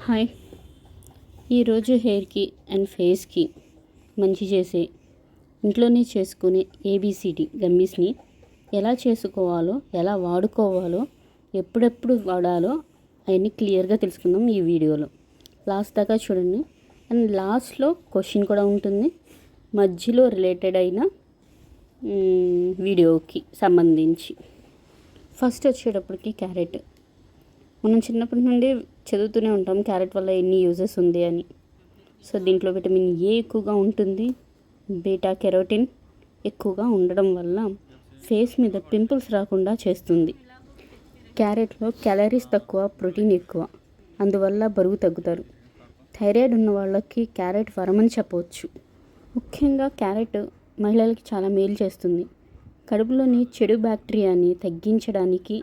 Hi. ఈరోజు హెయిర్కి and ఫేస్కి మంచి చేసే ఇంట్లోనే చేసుకునే ఏబిసిడి గమ్మీస్ని ఎలా చేసుకోవాలో, ఎలా వాడుకోవాలో, ఎప్పుడెప్పుడు వాడాలో అవన్నీ క్లియర్గా తెలుసుకుందాం ఈ వీడియోలో. లాస్ట్ దాకా చూడండి. అండ్ లాస్ట్లో క్వశ్చన్ కూడా ఉంటుంది, మధ్యలో రిలేటెడ్ అయిన వీడియోకి సంబంధించి. ఫస్ట్ వచ్చేటప్పటికి క్యారెట్. మనం చిన్నప్పటి నుండి చదువుతూనే ఉంటాం క్యారెట్ వల్ల ఎన్ని యూజెస్ ఉంది అని. సో దీంట్లో విటమిన్ ఏ ఎక్కువగా ఉంటుంది, బీటా కెరోటిన్ ఎక్కువగా ఉండడం వల్ల ఫేస్ మీద పింపుల్స్ రాకుండా చేస్తుంది. క్యారెట్లో క్యాలరీస్ తక్కువ, ప్రోటీన్ ఎక్కువ, అందువల్ల బరువు తగ్గుతారు. థైరాయిడ్ ఉన్న వాళ్ళకి క్యారెట్ వరమని చెప్పవచ్చు. ముఖ్యంగా క్యారెట్ మహిళలకి చాలా మేలు చేస్తుంది. కడుపులోని చెడు బ్యాక్టీరియాని తగ్గించడానికి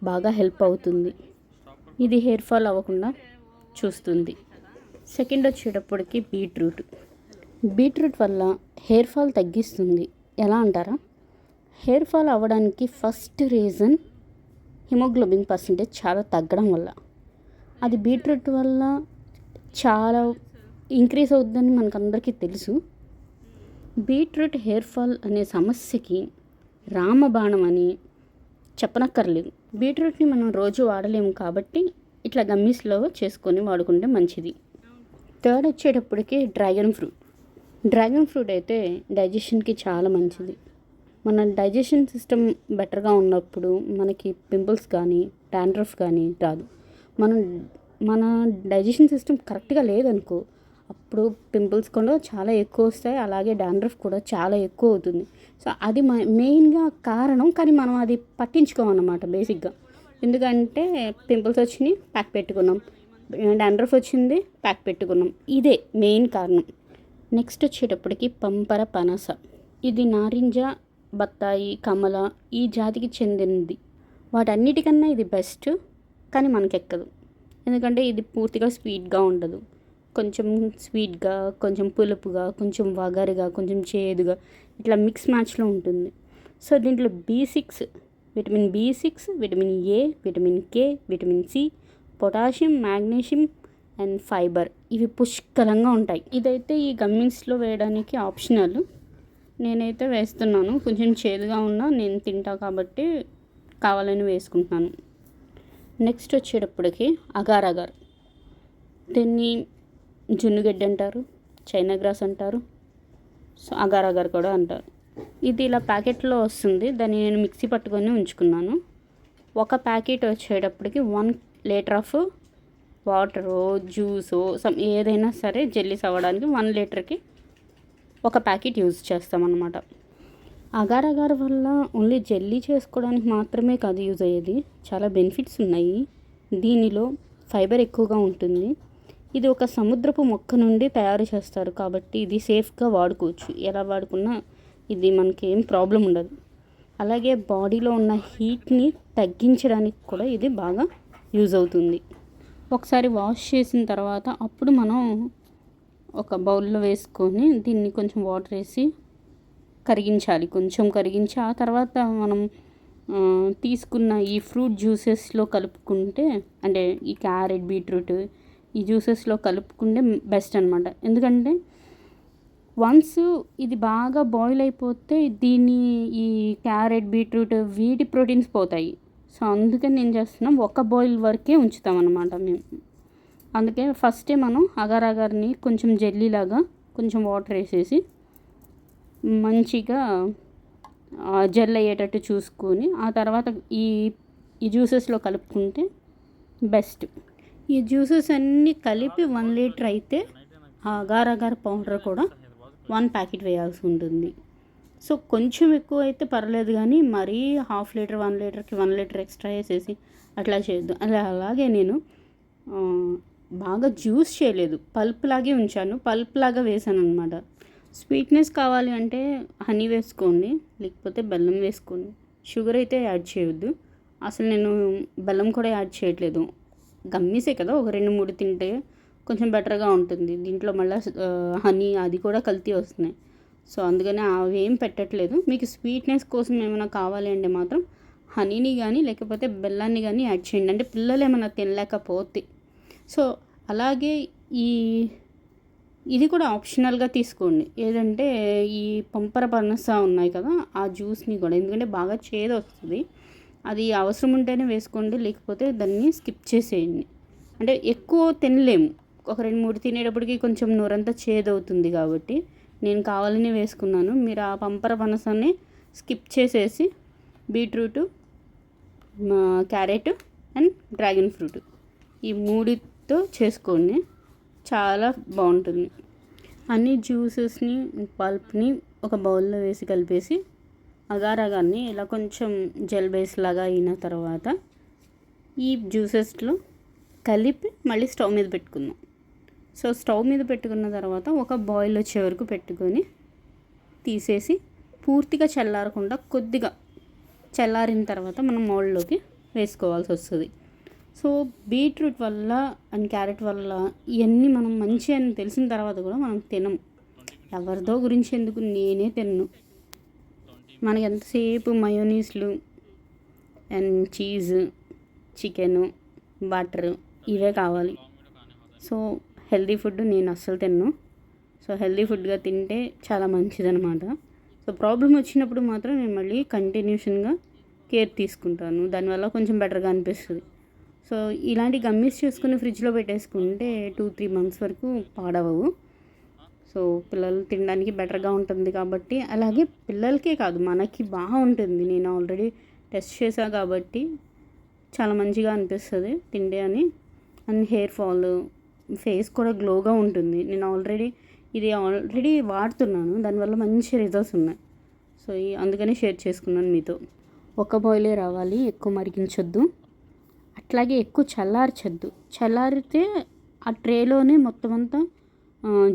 బాగా హెల్ప్ అవుతుంది. ఇది హెయిర్ ఫాల్ అవ్వకుండా చూస్తుంది. సెకండ్ వచ్చేటప్పటికి బీట్రూట్ వల్ల హెయిర్ ఫాల్ తగ్గిస్తుంది. ఎలా అంటారా? హెయిర్ ఫాల్ అవ్వడానికి ఫస్ట్ రీజన్ హిమోగ్లోబిన్ పర్సంటేజ్ చాలా తగ్గడం వల్ల. అది బీట్రూట్ వల్ల చాలా ఇంక్రీజ్ అవుతుందని మనకందరికీ తెలుసు. బీట్రూట్ హెయిర్ ఫాల్ అనే సమస్యకి రామబాణం అని చెప్పనక్కర్లేదు. బీట్రూట్ని మనం రోజు వాడలేము కాబట్టి ఇట్లా గమ్మీస్లో చేసుకొని వాడుకుంటే మంచిది. థర్డ్ వచ్చేటప్పటికి డ్రాగన్ ఫ్రూట్ అయితే డైజెషన్కి చాలా మంచిది. మన డైజెషన్ సిస్టమ్ బెటర్గా ఉన్నప్పుడు మనకి పింపుల్స్ కానీ డాండ్రఫ్ కానీ రాదు. మన డైజెషన్ సిస్టమ్ కరెక్ట్గా లేదనుకో, అప్పుడు పింపుల్స్ కూడా చాలా ఎక్కువ వస్తాయి, అలాగే డాండ్రఫ్ కూడా చాలా ఎక్కువ అవుతుంది. సో అది మెయిన్గా కారణం, కానీ మనం అది పట్టించుకోమన్నమాట బేసిక్గా. ఎందుకంటే పింపుల్స్ వచ్చినాయి, ప్యాక్ పెట్టుకున్నాం, డాండ్రఫ్ వచ్చింది, ప్యాక్ పెట్టుకున్నాం, ఇదే మెయిన్ కారణం. నెక్స్ట్ వచ్చేటప్పటికి పంపర పనస. ఇది నారింజ, బత్తాయి, కమల ఈ జాతికి చెందినది. వాటన్నిటికన్నా ఇది బెస్ట్, కానీ మనకెక్కదు. ఎందుకంటే ఇది పూర్తిగా స్వీట్గా ఉండదు. కొంచెం స్వీట్గా, కొంచెం పులుపుగా, కొంచెం వగరుగా, కొంచెం చేదుగా, ఇట్లా మిక్స్ మ్యాచ్లో ఉంటుంది. సో దీంట్లో విటమిన్ బి6, vitamin A, vitamin K, vitamin C, potassium, magnesium and fibre ఇవి పుష్కలంగా ఉంటాయి. ఇదైతే ఈ గమ్మీస్లో వేయడానికి ఆప్షనల్. నేనైతే వేస్తున్నాను. కొంచెం చేదుగా ఉన్నా నేను తింటా కాబట్టి కావాలని వేసుకుంటున్నాను. నెక్స్ట్ వచ్చేటప్పటికి అగార్. దీన్ని జున్నుగడ్డి అంటారు, చైనా గ్రాస్ అంటారు, సో అగార్ కూడా అంటారు. ఇది ఇలా ప్యాకెట్లో వస్తుంది. దాన్ని నేను మిక్సీ పట్టుకొని ఉంచుకున్నాను. ఒక ప్యాకెట్ వచ్చేటప్పటికి 1 లీటర్ ఆఫ్ వాటరు, జ్యూసు, ఏదైనా సరే జెల్లీస్ అవ్వడానికి 1 లీటర్కి ఒక ప్యాకెట్ యూజ్ చేస్తామన్నమాట. అగార్ వల్ల ఓన్లీ జెల్లీ చేసుకోవడానికి మాత్రమే కాదు యూజ్ అయ్యేది, చాలా బెనిఫిట్స్ ఉన్నాయి. దీనిలో ఫైబర్ ఎక్కువగా ఉంటుంది. ఇది ఒక సముద్రపు మొక్క నుండి తయారు చేస్తారు కాబట్టి ఇది సేఫ్గా వాడుకోవచ్చు. ఎలా వాడుకున్నా ఇది మనకి ఏం ప్రాబ్లం ఉండదు. అలాగే బాడీలో ఉన్న హీట్ని తగ్గించడానికి కూడా ఇది బాగా యూజ్ అవుతుంది. ఒకసారి వాష్ చేసిన తర్వాత అప్పుడు మనం ఒక బౌల్లో వేసుకొని దీన్ని కొంచెం వాటర్ వేసి కరిగించాలి. కొంచెం కరిగించి ఆ తర్వాత మనం తీసుకున్న ఈ ఫ్రూట్ జ్యూసెస్లో కలుపుకుంటే, అంటే ఈ క్యారెట్, బీట్రూట్ ఈ జ్యూసెస్లో కలుపుకుంటే బెస్ట్ అనమాట. ఎందుకంటే వన్స్ ఇది బాగా బాయిల్ అయిపోతే ఈ క్యారెట్, బీట్రూట్ వీటి ప్రోటీన్స్ పోతాయి. సో అందుకని నేను చేస్తున్నాం, ఒక బాయిల్ వరకే ఉంచుతాం అన్నమాట మేము. అందుకే ఫస్టే మనం అగార్ని కొంచెం జెల్లీలాగా కొంచెం వాటర్ వేసేసి మంచిగా జెల్ అయ్యేటట్టు చూసుకొని ఆ తర్వాత ఈ జ్యూసెస్లో కలుపుకుంటే బెస్ట్. ఈ జ్యూసెస్ అన్నీ కలిపి 1 లీటర్ అయితే ఆ అగార్ పౌడర్ కూడా 1 ప్యాకెట్ వేయాల్సి ఉంటుంది. సో కొంచెం ఎక్కువ అయితే పర్లేదు, కానీ మరీ 1/2 లీటర్, 1 లీటర్కి 1 లీటర్ ఎక్స్ట్రా వేసేసి అట్లా చేయొద్దు. అలాగే నేను బాగా జ్యూస్ చేయలేదు, పల్ప్ లాగే ఉంచాను, పల్ప్ లాగా వేసాను అనమాట. స్వీట్నెస్ కావాలి అంటే హనీ వేసుకోండి, లేకపోతే బెల్లం వేసుకోండి. షుగర్ అయితే యాడ్ చేయొద్దు. అసలు నేను బెల్లం కూడా యాడ్ చేయట్లేదు. గమ్మీసే కదా, ఒక 2-3 తింటే కొంచెం బెటర్గా ఉంటుంది. దీంట్లో మళ్ళీ హనీ అది కూడా కల్తీ వస్తున్నాయి. సో అందుకని అవి ఏం పెట్టట్లేదు. మీకు స్వీట్నెస్ కోసం ఏమైనా కావాలి అంటే మాత్రం హనీని కానీ లేకపోతే బెల్లాన్ని కానీ యాడ్ చేయండి. అంటే పిల్లలు ఏమైనా తినలేకపోతే. సో అలాగే ఈ ఇది కూడా ఆప్షనల్గా తీసుకోండి. ఏదంటే ఈ పంపర పనస ఉన్నాయి కదా, ఆ జ్యూస్ని కూడా, ఎందుకంటే బాగా చేదు వస్తుంది. అది అవసరం ఉంటేనే వేసుకోండి, లేకపోతే దాన్ని స్కిప్ చేసేయండి. అంటే ఎక్కువ తినలేము, ఒక 2-3 తినేటప్పటికి కొంచెం నోరంతా చేదవుతుంది కాబట్టి నేను కావాలని వేసుకున్నాను. మీరు ఆ పంపర పనసాన్ని స్కిప్ చేసేసి beetroot, carrot and dragon fruit ఈ మూడితో చేసుకోండి, చాలా బాగుంటుంది. అన్ని జ్యూసెస్ని పల్ప్ని ఒక బౌల్లో వేసి కలిపేసి అగార్ అగార్ని ఇలా కొంచెం జెల్ బేస్ లాగా అయిన తర్వాత ఈ జ్యూసెస్లో కలిపి మళ్ళీ స్టవ్ మీద పెట్టుకుందాం. సో స్టవ్ మీద పెట్టుకున్న తర్వాత ఒక బాయిల్ వచ్చే వరకు పెట్టుకొని తీసేసి పూర్తిగా చల్లారకుండా కొద్దిగా చల్లారిన తర్వాత మనం మౌల్డ్లోకి వేసుకోవాల్సి వస్తుంది. సో బీట్రూట్ వల్ల అండ్ క్యారెట్ వల్ల ఇవన్నీ మనం మంచి అని తెలిసిన తర్వాత కూడా మనం తినం. ఎవరిదో గురించి ఎందుకు, నేనే తిన్ను. మనకి ఎంతసేపు మయోనీస్లు అండ్ చీజ్, చికెను, బటర్ ఇవే కావాలి. సో హెల్దీ ఫుడ్ నేను అస్సలు తిన్ను. సో హెల్దీ ఫుడ్గా తింటే చాలా మంచిదనమాట. సో ప్రాబ్లం వచ్చినప్పుడు మాత్రం నేను మళ్ళీ కంటిన్యూషన్గా కేర్ తీసుకుంటాను, దానివల్ల కొంచెం బెటర్గా అనిపిస్తుంది. సో ఇలాంటి గమ్మీస్ చేసుకుని ఫ్రిడ్జ్లో పెట్టేసుకుంటే 2-3 మంత్స్ వరకు పాడవవు. సో పిల్లలు తినడానికి బెటర్గా ఉంటుంది కాబట్టి, అలాగే పిల్లలకే కాదు మనకి బాగుంటుంది. నేను ఆల్రెడీ టెస్ట్ చేశా కాబట్టి చాలా మంచిగా అనిపిస్తుంది తింటే అని. అండ్ హెయిర్ ఫాల్, ఫేస్ కూడా గ్లోగా ఉంటుంది. నేను ఆల్రెడీ వాడుతున్నాను, దానివల్ల మంచి రిజల్ట్స్ ఉన్నాయి. సో అందుకనే షేర్ చేసుకున్నాను మీతో. ఒక బాయిలే రావాలి, ఎక్కువ మరిగించొద్దు, అట్లాగే ఎక్కువ చల్లార్చొద్దు. చల్లారితే ఆ ట్రేలోనే మొత్తం అంతా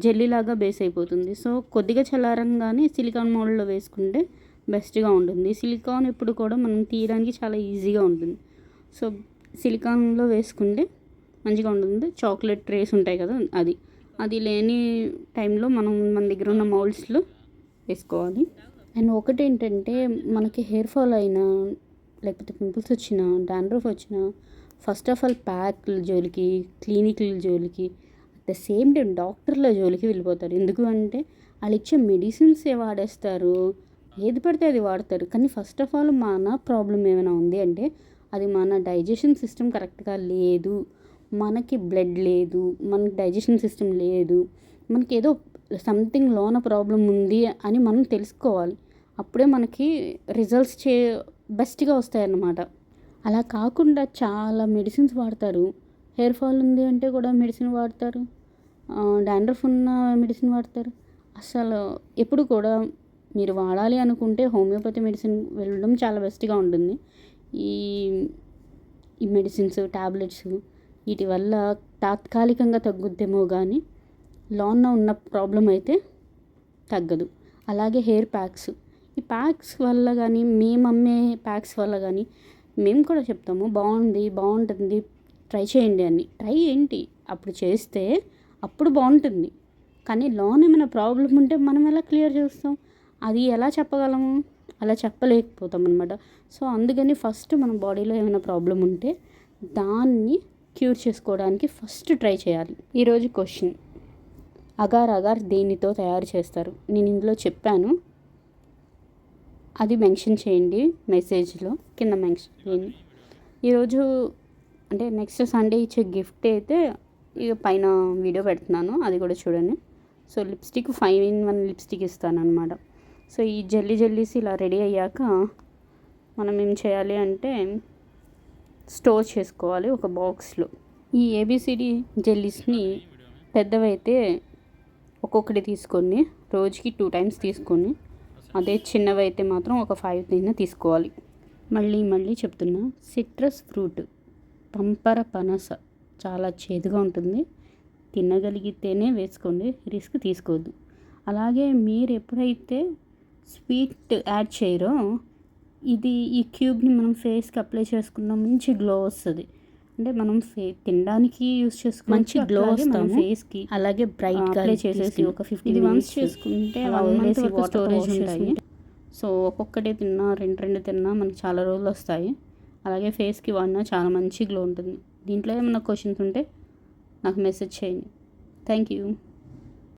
జెల్లీలాగా బేస్ అయిపోతుంది. సో కొద్దిగా చల్లారంగానే సిలికాన్ మౌల్డ్లో వేసుకుంటే బెస్ట్గా ఉంటుంది. సిలికాన్ ఎప్పుడు కూడా మనం తీయడానికి చాలా ఈజీగా ఉంటుంది. సో సిలికాన్లో వేసుకుంటే మంచిగా ఉంటుంది. చాక్లెట్ ట్రేస్ ఉంటాయి కదా, అది లేని టైంలో మన దగ్గర ఉన్న మౌల్డ్స్లో వేసుకోవాలి. అండ్ ఒకటి ఏంటంటే, మనకి హెయిర్ ఫాల్ అయినా లేకపోతే పింపుల్స్ వచ్చినా, డాండ్రఫ్ వచ్చినా ఫస్ట్ ఆఫ్ ఆల్ ప్యాక్ల జోలికి, క్లినిక్ల జోలికి, అట్ ద సేమ్ టైం డాక్టర్ల జోలికి వెళ్ళిపోతారు. ఎందుకు అంటే వాళ్ళు ఇచ్చే మెడిసిన్సే వాడేస్తారు, ఏది పడితే అది వాడతారు. కానీ ఫస్ట్ ఆఫ్ ఆల్ మన ప్రాబ్లం ఏమైనా ఉంది అంటే అది మన డైజెషన్ సిస్టమ్ కరెక్ట్గా లేదు, మనకి బ్లడ్ లేదు, మనకి డైజెషన్ సిస్టమ్ లేదు, మనకి ఏదో సంథింగ్ లోన ప్రాబ్లం ఉంది అని మనం తెలుసుకోవాలి. అప్పుడే మనకి రిజల్ట్స్ బెస్ట్గా వస్తాయన్నమాట. అలా కాకుండా చాలా మెడిసిన్స్ వాడతారు. హెయిర్ ఫాల్ ఉంది అంటే కూడా మెడిసిన్ వాడతారు, డాండ్రఫ్ ఉన్న మెడిసిన్ వాడతారు. అసలు ఎప్పుడు కూడా మీరు వాడాలి అనుకుంటే హోమియోపతి మెడిసిన్ వెళ్ళడం చాలా బెస్ట్గా ఉంటుంది. ఈ మెడిసిన్స్, ట్యాబ్లెట్స్ వీటి వల్ల తాత్కాలికంగా తగ్గుద్దేమో కానీ లాన్న ఉన్న ప్రాబ్లం అయితే తగ్గదు. అలాగే హెయిర్ ప్యాక్స్, ఈ ప్యాక్స్ వల్ల కానీ, మేము అమ్మే ప్యాక్స్ వల్ల కానీ మేము కూడా చెప్తాము బాగుంటుంది ట్రై చేయండి అని. ట్రై ఏంటి, అప్పుడు చేస్తే అప్పుడు బాగుంటుంది. కానీ లోన్ ఏమైనా ప్రాబ్లం ఉంటే మనం ఎలా క్లియర్ చేస్తాం, అది ఎలా చెప్పగలము, అలా చెప్పలేకపోతాం అనమాట. సో అందుకని ఫస్ట్ మన బాడీలో ఏమైనా ప్రాబ్లం ఉంటే దాన్ని క్యూర్ చేసుకోవడానికి ఫస్ట్ ట్రై చేయాలి. ఈరోజు క్వశ్చన్, అగార్ దేనితో తయారు చేస్తారు? నేను ఇందులో చెప్పాను, అది మెన్షన్ చేయండి మెసేజ్లో, కింద మెన్షన్ చేయండి. ఈరోజు అంటే నెక్స్ట్ సండే ఇచ్చే గిఫ్ట్ అయితే ఇక పైన వీడియో పెడుతున్నాను, అది కూడా చూడండి. సో లిప్స్టిక్ 5-in-1 లిప్స్టిక్ ఇస్తాను అనమాట. సో ఈ జెల్లీస్ ఇలా రెడీ అయ్యాక మనం ఏం చేయాలి అంటే స్టోర్ చేసుకోవాలి ఒక బాక్స్లో. ఈ ABCD జెల్లీస్ని పెద్దవైతే ఒక్కొక్కటి తీసుకోండి, రోజుకి 2 times తీసుకోండి. అదే చిన్నవైతే మాత్రం ఒక 5 తీసుకోవాలి. మళ్ళీ చెప్తున్నా, సిట్రస్ ఫ్రూట్ పంపర పనస చాలా చేదుగా ఉంటుంది, తినగలిగితేనే వేసుకోండి, రిస్క్ తీసుకోవద్దు. అలాగే మీరు ఎప్పుడైతే స్వీట్ యాడ్ చేయరో, ఈ క్యూబ్ని మనం ఫేస్కి అప్లై చేసుకున్న మంచి గ్లో వస్తుంది. అంటే మనం తినడానికి యూస్ చేసుకుని మంచి గ్లో వస్తుంది ఫేస్కి. అలాగే బ్రైట్గా అప్లై చేసేసి ఒక 50 months చేసుకుంటే స్టోరేజ్ ఉంటాయి. సో ఒక్కొక్కటి తిన్నా, 2 తిన్నా మనకి చాలా రోజులు వస్తాయి. అలాగే ఫేస్కి వాడినా చాలా మంచి గ్లో ఉంటుంది. దీంట్లో ఏమైనా క్వశ్చన్స్ ఉంటే నాకు మెసేజ్ చేయండి. Thank you.